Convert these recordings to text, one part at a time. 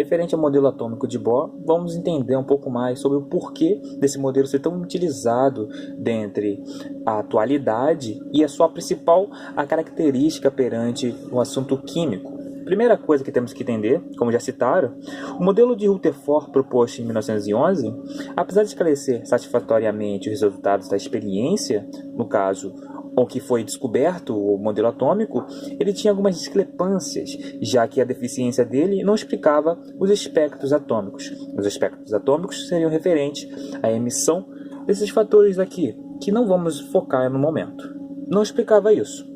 referente ao modelo atômico de Bohr, vamos entender um pouco mais sobre o porquê desse modelo ser tão utilizado dentre a atualidade e a sua principal característica perante o assunto químico. Primeira coisa que temos que entender, como já citaram, o modelo de Rutherford proposto em 1911, apesar de esclarecer satisfatoriamente os resultados da experiência, no caso, o que foi descoberto, o modelo atômico, ele tinha algumas discrepâncias, já que a deficiência dele não explicava os espectros atômicos. Os espectros atômicos seriam referentes à emissão desses fatores aqui, que não vamos focar no momento. Não explicava isso.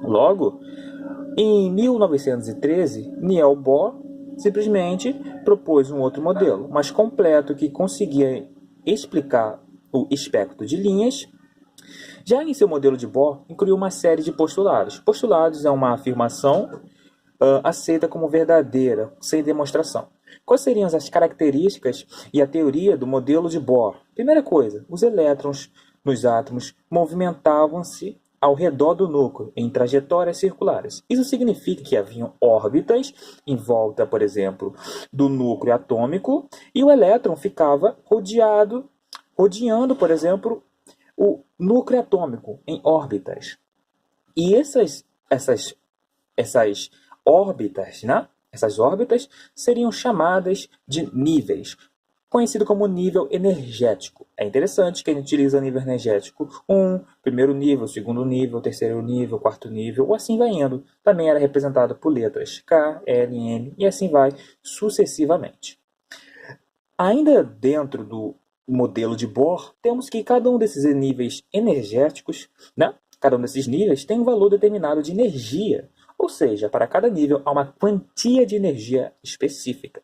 Logo, em 1913, Niels Bohr simplesmente propôs um outro modelo, mais completo, que conseguia explicar o espectro de linhas. Já em seu modelo de Bohr, incluiu uma série de postulados. Postulados é uma afirmação aceita como verdadeira, sem demonstração. Quais seriam as características e a teoria do modelo de Bohr? Primeira coisa, os elétrons nos átomos movimentavam-se ao redor do núcleo, em trajetórias circulares. Isso significa que haviam órbitas em volta, por exemplo, do núcleo atômico, e o elétron ficava rodeando, por exemplo, o núcleo atômico em órbitas. E essas órbitas, né? Essas órbitas seriam chamadas de níveis, conhecido como nível energético. É interessante que a gente utiliza nível energético 1, primeiro nível, segundo nível, terceiro nível, quarto nível, ou assim vai indo. Também era representado por letras K, L, M, e assim vai sucessivamente. Ainda dentro do modelo de Bohr, temos que cada um desses níveis energéticos, né? Cada um desses níveis tem um valor determinado de energia, ou seja, para cada nível há uma quantia de energia específica.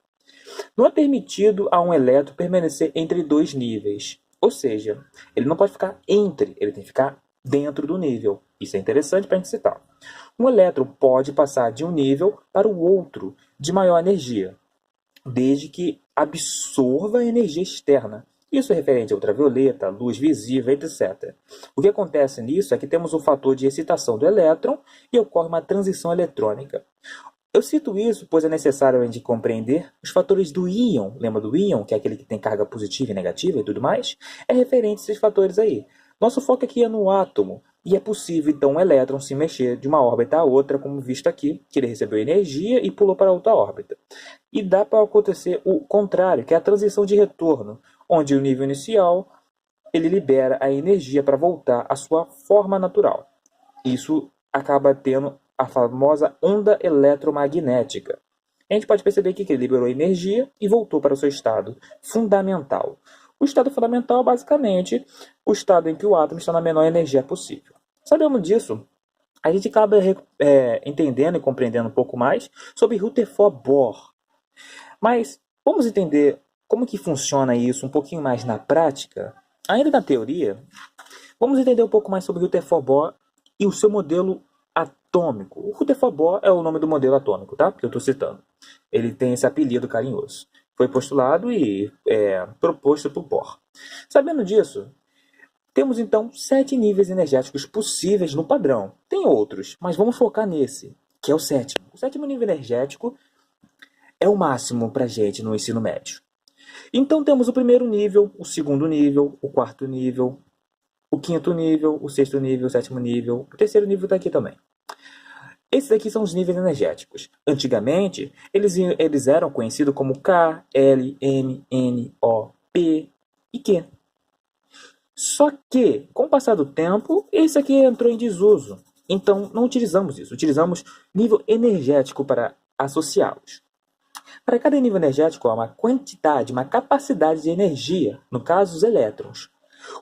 Não é permitido a um elétron permanecer entre dois níveis, ou seja, ele não pode ficar entre, ele tem que ficar dentro do nível. Isso é interessante para a gente citar. Um elétron pode passar de um nível para o outro de maior energia, desde que absorva a energia externa. Isso é referente a ultravioleta, luz visível, etc. O que acontece nisso é que temos um fator de excitação do elétron e ocorre uma transição eletrônica. Eu cito isso pois é necessário a gente compreender os fatores do íon. Lembra do íon, que é aquele que tem carga positiva e negativa e tudo mais? É referente a esses fatores aí. Nosso foco aqui é no átomo, e é possível então um elétron se mexer de uma órbita a outra, como visto aqui, que ele recebeu energia e pulou para outra órbita. E dá para acontecer o contrário, que é a transição de retorno, onde o nível inicial ele libera a energia para voltar à sua forma natural. Isso acaba tendo a famosa onda eletromagnética. A gente pode perceber aqui que ele liberou energia e voltou para o seu estado fundamental. O estado fundamental é basicamente o estado em que o átomo está na menor energia possível. Sabemos disso, a gente acaba entendendo e compreendendo um pouco mais sobre Rutherford Bohr. Mas vamos entender como que funciona isso um pouquinho mais na prática? Ainda na teoria, vamos entender um pouco mais sobre Rutherford Bohr e o seu modelo atômico. O Rutherford Bohr é o nome do modelo atômico, tá? Que eu estou citando. Ele tem esse apelido carinhoso. Foi postulado e proposto por Bohr. Sabendo disso, temos então 7 níveis energéticos possíveis no padrão. Tem outros, mas vamos focar nesse, que é o sétimo. O sétimo nível energético é o máximo para a gente no ensino médio. Então temos o primeiro nível, o segundo nível, o quarto nível, o quinto nível, o sexto nível, o sétimo nível, o terceiro nível está aqui também. Esses aqui são os níveis energéticos. Antigamente, eles eram conhecidos como K, L, M, N, O, P e Q. Só que, com o passar do tempo, esse aqui entrou em desuso. Então, não utilizamos isso. Utilizamos nível energético para associá-los. Para cada nível energético há uma quantidade, uma capacidade de energia, no caso, os elétrons.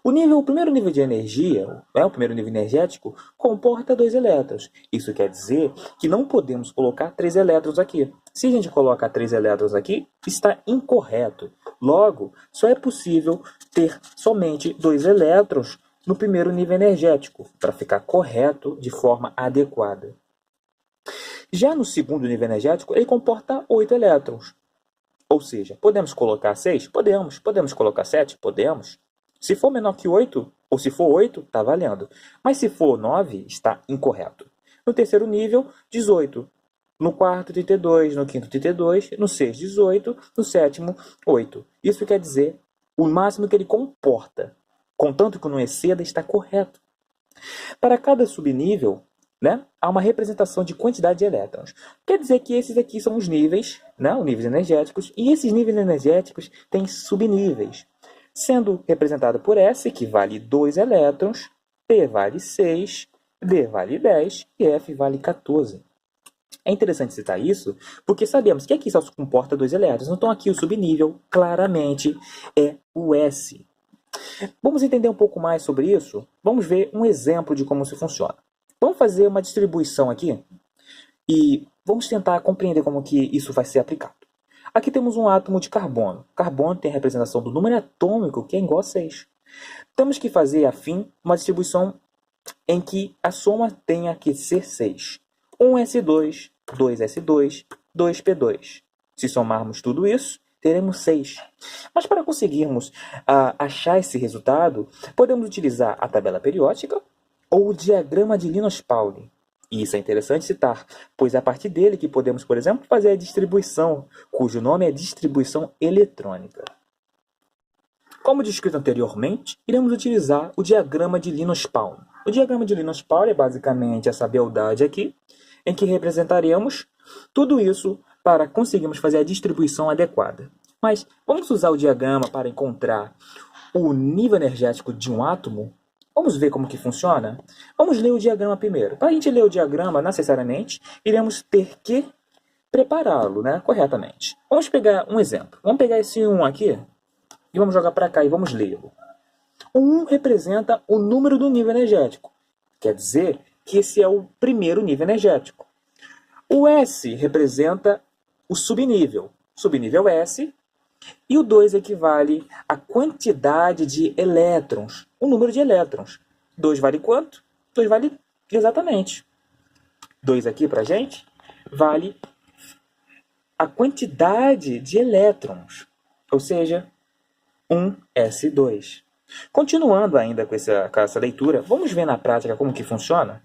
O primeiro nível de energia, o primeiro nível energético, comporta 2 elétrons. Isso quer dizer que não podemos colocar 3 elétrons aqui. Se a gente coloca 3 elétrons aqui, está incorreto. Logo, só é possível ter somente 2 elétrons no primeiro nível energético, para ficar correto de forma adequada. Já no segundo nível energético, ele comporta 8 elétrons. Ou seja, podemos colocar 6? Podemos. Podemos colocar 7? Podemos. Se for menor que 8, ou se for 8, está valendo. Mas se for 9, está incorreto. No terceiro nível, 18. no quarto 32, no quinto 32, no sexto 18, no sétimo 8. Isso quer dizer o máximo que ele comporta, contanto que não exceda, está correto. Para cada subnível, né, há uma representação de quantidade de elétrons. Quer dizer que esses aqui são os níveis, né, os níveis energéticos, e esses níveis energéticos têm subníveis, sendo representado por S, que vale 2 elétrons, P vale 6, D vale 10 e F vale 14. É interessante citar isso, porque sabemos que aqui só comporta 2 elétrons, então aqui o subnível, claramente, é o S. Vamos entender um pouco mais sobre isso? Vamos ver um exemplo de como isso funciona. Vamos fazer uma distribuição aqui e vamos tentar compreender como que isso vai ser aplicado. Aqui temos um átomo de carbono. Carbono tem a representação do número atômico, que é igual a 6. Temos que fazer, afim, uma distribuição em que a soma tenha que ser 6. 1s2, 2s2, 2p2. Se somarmos tudo isso, teremos 6. Mas para conseguirmos achar esse resultado, podemos utilizar a tabela periódica ou o diagrama de Linus-Pauling. E isso é interessante citar, pois é a partir dele que podemos, por exemplo, fazer a distribuição, cujo nome é distribuição eletrônica. Como descrito anteriormente, iremos utilizar o diagrama de Linus-Pauling. O diagrama de Linus-Pauling é basicamente essa beldade aqui, em que representaremos tudo isso para conseguirmos fazer a distribuição adequada. Mas vamos usar o diagrama para encontrar o nível energético de um átomo? Vamos ver como que funciona? Vamos ler o diagrama primeiro. Para a gente ler o diagrama, necessariamente, iremos ter que prepará-lo, né, corretamente. Vamos pegar um exemplo. Vamos pegar esse 1 aqui e vamos jogar para cá e vamos lê-lo. O 1 representa o número do nível energético. Quer dizer que esse é o primeiro nível energético. O S representa o subnível. Subnível S. E o 2 equivale à quantidade de elétrons, o número de elétrons. 2 vale quanto? 2 vale exatamente. 2 aqui para a gente vale a quantidade de elétrons, ou seja, 1s2. Continuando ainda com essa leitura, vamos ver na prática como que funciona?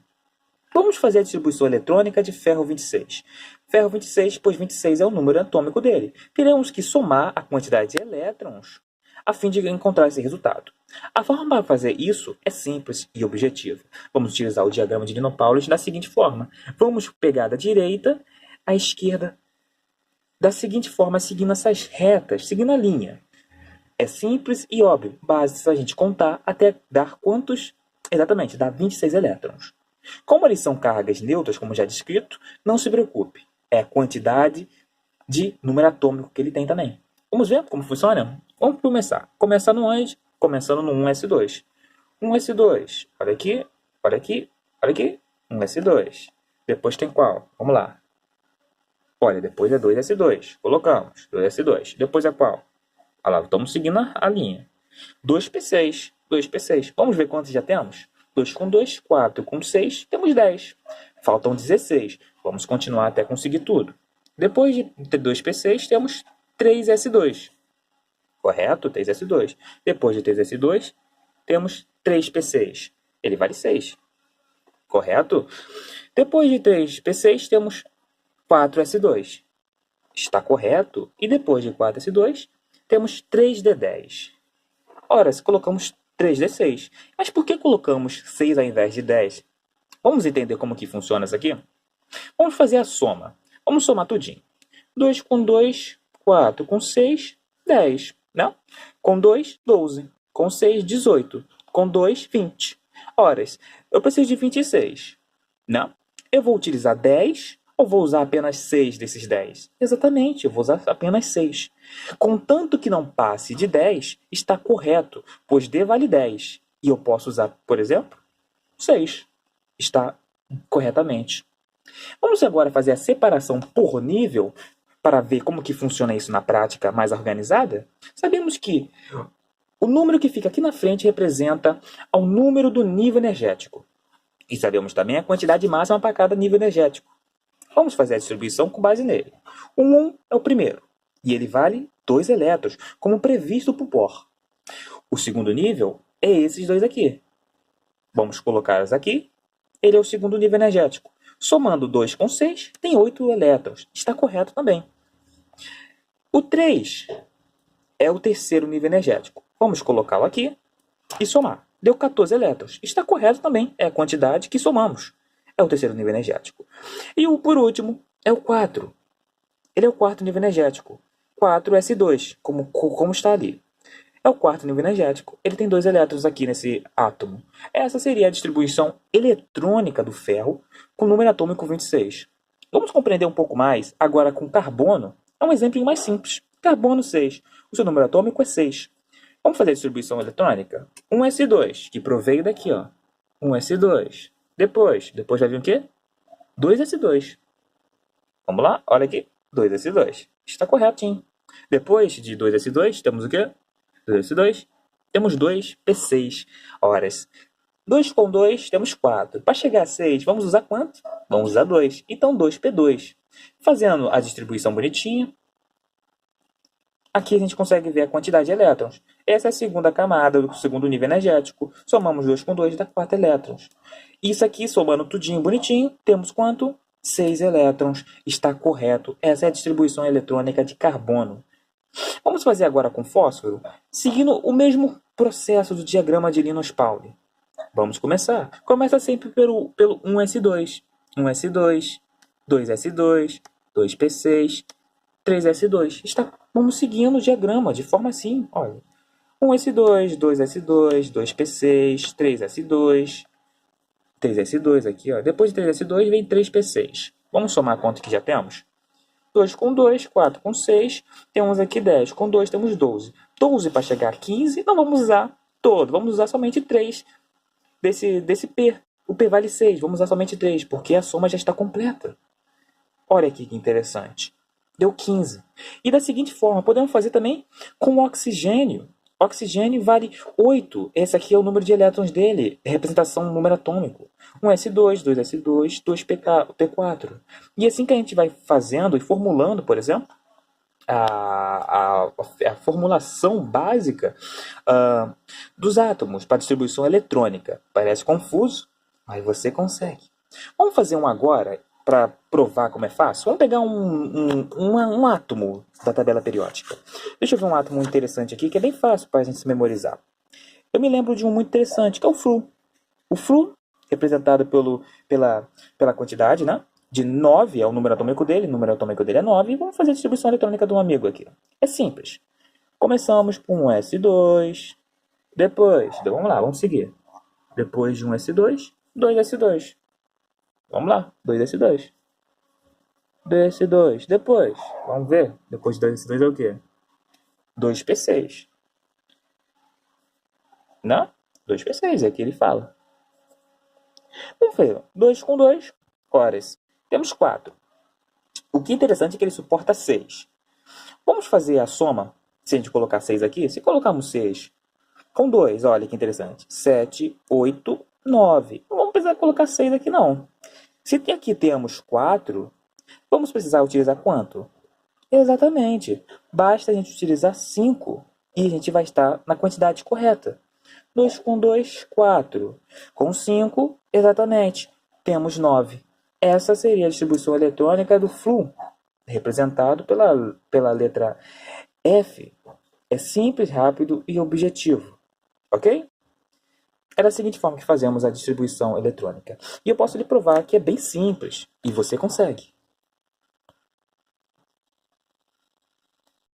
Vamos fazer a distribuição eletrônica de ferro 26. Ferro 26, pois 26 é o número atômico dele. Teremos que somar a quantidade de elétrons a fim de encontrar esse resultado. A forma para fazer isso é simples e objetiva. Vamos utilizar o diagrama de Linus-Pauling da seguinte forma. Vamos pegar da direita à esquerda da seguinte forma, seguindo essas retas, seguindo a linha. É simples e óbvio. Basta a gente contar até dar quantos? Exatamente, dá 26 elétrons. Como eles são cargas neutras, como já descrito, não se preocupe. É a quantidade de número atômico que ele tem também. Vamos ver como funciona? Vamos começar. Começando onde? Começando no 1s2. 1s2. Olha aqui, olha aqui, olha aqui. 1s2. Depois tem qual? Vamos lá. Olha, depois é 2s2. Colocamos. 2s2. Depois é qual? Olha lá, estamos seguindo a linha. 2p6. 2p6. Vamos ver quantos já temos? 2 com 2, 4 com 6, temos 10. Faltam 16. Vamos continuar até conseguir tudo. Depois de 2p6, temos 3s2. Correto? 3s2. Depois de 3s2, temos 3p6. Ele vale 6. Correto? Depois de 3p6, temos 4s2. Está correto? E depois de 4s2, temos 3d10. Ora, se colocamos 3d6. Mas por que colocamos 6 ao invés de 10? Vamos entender como que funciona isso aqui? Vamos fazer a soma. Vamos somar tudinho. 2 com 2, 4 com 6, 10. Não? Com 2, 12. Com 6, 18. Com 2, 20. Horas, eu preciso de 26. Não? Eu vou utilizar 10 ou vou usar apenas 6 desses 10? Exatamente, eu vou usar apenas 6. Contanto que não passe de 10, está correto, pois D vale 10. E eu posso usar, por exemplo, 6. Está corretamente. Vamos agora fazer a separação por nível para ver como que funciona isso na prática mais organizada? Sabemos que o número que fica aqui na frente representa o número do nível energético. E sabemos também a quantidade máxima para cada nível energético. Vamos fazer a distribuição com base nele. O 1 é o primeiro, e ele vale 2 elétrons, como previsto por Bohr. O segundo nível é esses dois aqui. Vamos colocá-los aqui. Ele é o segundo nível energético. Somando 2 com 6, tem 8 elétrons. Está correto também. O 3 é o terceiro nível energético. Vamos colocá-lo aqui e somar. Deu 14 elétrons. Está correto também. É a quantidade que somamos. É o terceiro nível energético. E o por último é o 4. Ele é o quarto nível energético. 4s2, como está ali. É o quarto nível energético. Ele tem 2 elétrons aqui nesse átomo. Essa seria a distribuição eletrônica do ferro com o número atômico 26. Vamos compreender um pouco mais agora com carbono. É um exemplo mais simples. Carbono 6. O seu número atômico é 6. Vamos fazer a distribuição eletrônica? 1s2, que proveio daqui, ó. 1s2. Depois vai vir o quê? 2s2. Vamos lá? Olha aqui. 2s2. Está corretinho. Depois de 2s2, temos o quê? 2s2. Temos 2p6. Horas. 2 com 2, temos 4. Para chegar a 6, vamos usar quanto? Vamos usar 2. Então, 2p2. Fazendo a distribuição bonitinha, aqui a gente consegue ver a quantidade de elétrons. Essa é a segunda camada do segundo nível energético. Somamos 2 com 2, dá 4 elétrons. Isso aqui, somando tudinho bonitinho, temos quanto? 6 elétrons. Está correto. Essa é a distribuição eletrônica de carbono. Vamos fazer agora com fósforo, seguindo o mesmo processo do diagrama de Linus-Pauling. Vamos começar. Começa sempre pelo 1s2. 1s2, 2s2, 2p6, 3s2. Vamos seguindo o diagrama de forma assim. Olha. 1s2, 2s2, 2p6, 3s2, 3s2 aqui. Ó. Depois de 3s2 vem 3p6. Vamos somar quanto que já temos? 2 com 2, 4 com 6, temos aqui 10. Com 2 temos 12. 12 para chegar a 15, não vamos usar todo. Vamos usar somente 3 desse P. O P vale 6, vamos usar somente 3, porque a soma já está completa. Olha aqui que interessante. Deu 15. E da seguinte forma, podemos fazer também com o oxigênio. O oxigênio vale 8. Esse aqui é o número de elétrons dele, representação número atômico. 1s2, 2s2, 2p4. E assim que a gente vai fazendo e formulando, por exemplo, a formulação básica dos átomos para distribuição eletrônica. Parece confuso, mas você consegue. Vamos fazer um agora para provar como é fácil? Vamos pegar um átomo da tabela periódica. Deixa eu ver um átomo interessante aqui, que é bem fácil para a gente se memorizar. Eu me lembro de um muito interessante, que é o Flu. O Flu, representado pela quantidade, né? De 9 é o número atômico dele. O número atômico dele é 9. E vamos fazer a distribuição eletrônica de um amigo aqui. É simples. Começamos com um S2. Depois, vamos lá, vamos seguir. Depois de um S2, 2S2. Vamos lá, 2S2. 2S2. Depois, vamos ver. Depois de 2S2 é o quê? 2P6. Não? 2P6, é aqui ele fala. Vamos ver. 2 com 2, horas. Temos 4. O que é interessante é que ele suporta 6. Vamos fazer a soma. Se a gente colocar 6 aqui, se colocarmos 6 com 2, olha que interessante. 7, 8, 9. Não vamos precisar colocar 6 aqui não. Se aqui temos 4, vamos precisar utilizar quanto? Exatamente. Basta a gente utilizar 5 e a gente vai estar na quantidade correta. 2 com 2, 4. Com 5, exatamente, temos 9. Essa seria a distribuição eletrônica do Flu, representado pela letra F. É simples, rápido e objetivo. Ok? É da seguinte forma que fazemos a distribuição eletrônica. E eu posso lhe provar que é bem simples. E você consegue.